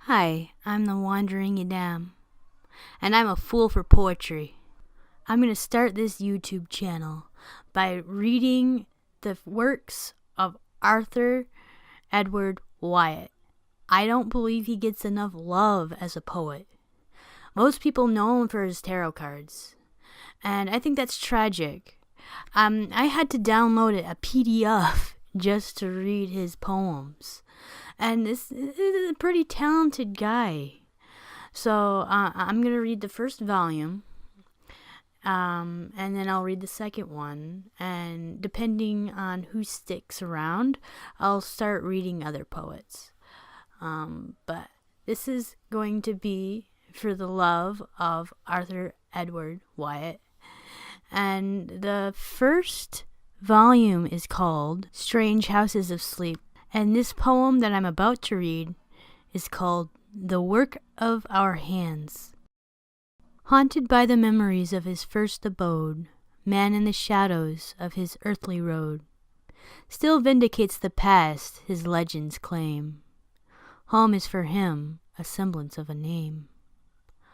Hi, I'm the Wandering Yadam, and I'm a fool for poetry. I'm going to start this YouTube channel by reading the works of Arthur Edward Waite. I don't believe he gets enough love as a poet. Most people know him for his tarot cards, and I think that's tragic. I had to download a PDF just to read his poems. And this is a pretty talented guy. So I'm going to read the first volume, and then I'll read the second one. And depending on who sticks around, I'll start reading other poets. But this is going to be for the love of Arthur Edward Waite. And the first volume is called Strange Houses of Sleep. And this poem that I'm about to read is called The Work of Our Hands. Haunted by the memories of his first abode, man in the shadows of his earthly road, still vindicates the past his legends claim. Home is for him a semblance of a name.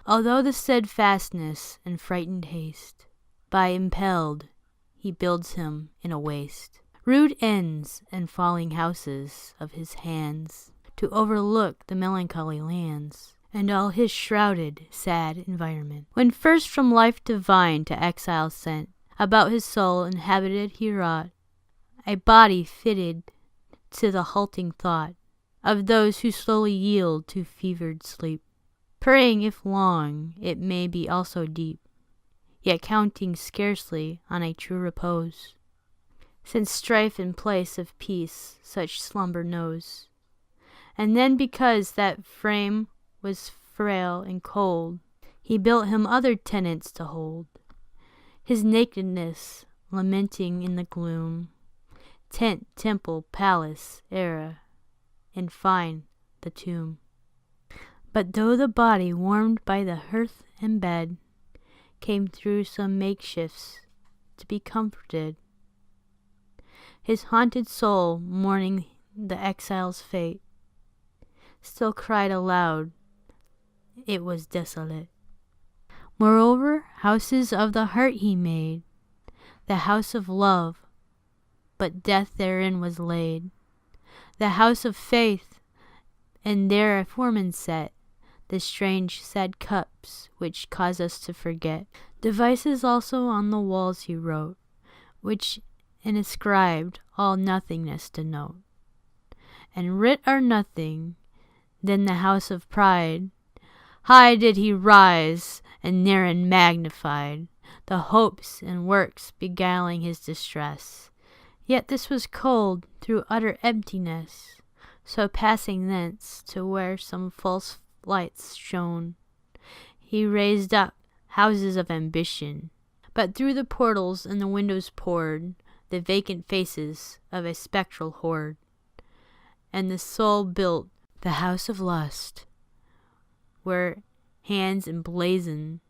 Although the steadfastness and frightened haste, by impelled, he builds him in a waste. Rude ends and falling houses of his hands, to overlook the melancholy lands, and all his shrouded, sad environment. When first from life divine to exile sent, about his soul inhabited he wrought a body fitted to the halting thought of those who slowly yield to fevered sleep, praying if long it may be also deep, yet counting scarcely on a true repose. Since strife in place of peace such slumber knows. And then because that frame was frail and cold, he built him other tenants to hold. His nakedness, lamenting in the gloom, tent, temple, palace, era, and fine, the tomb. But though the body warmed by the hearth and bed, came through some makeshifts to be comforted, his haunted soul, mourning the exile's fate, still cried aloud, it was desolate. Moreover, houses of the heart he made, the house of love, but death therein was laid. The house of faith, and there a foreman set the strange sad cups which cause us to forget. Devices also on the walls he wrote, which and ascribed all nothingness to note. And writ are nothing, then the house of pride, high did he rise, and therein magnified the hopes and works beguiling his distress. Yet this was cold through utter emptiness, so passing thence to where some false lights shone, he raised up houses of ambition, but through the portals and the windows poured the vacant faces of a spectral horde. And the soul built the house of lust, where hands emblazon.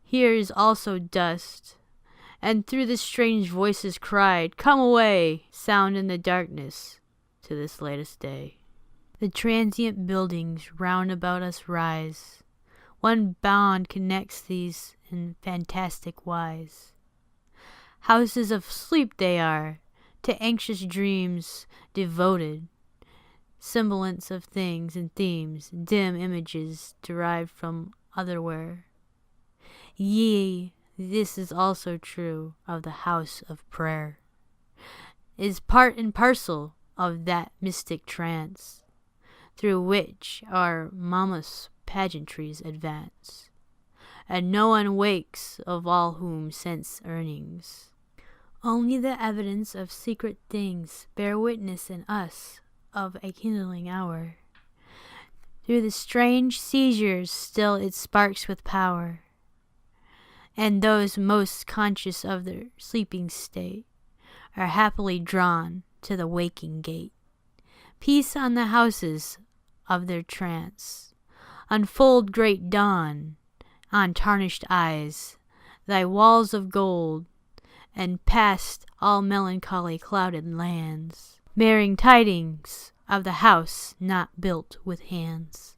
Here is also dust, and through the strange voices cried, come away, sound in the darkness to this latest day. The transient buildings round about us rise, one bond connects these in fantastic wise. Houses of sleep they are, to anxious dreams devoted, semblance of things and themes, dim images derived from otherwhere. Yea, this is also true of the house of prayer, is part and parcel of that mystic trance, through which our mammoth pageantries advance, and no one wakes of all whom sense earnings. Only the evidence of secret things bear witness in us of a kindling hour. Through the strange seizures still it sparks with power, and those most conscious of their sleeping state are happily drawn to the waking gate. Peace on the houses of their trance, unfold great dawn on tarnished eyes, thy walls of gold, and past all melancholy clouded lands, bearing tidings of the house not built with hands.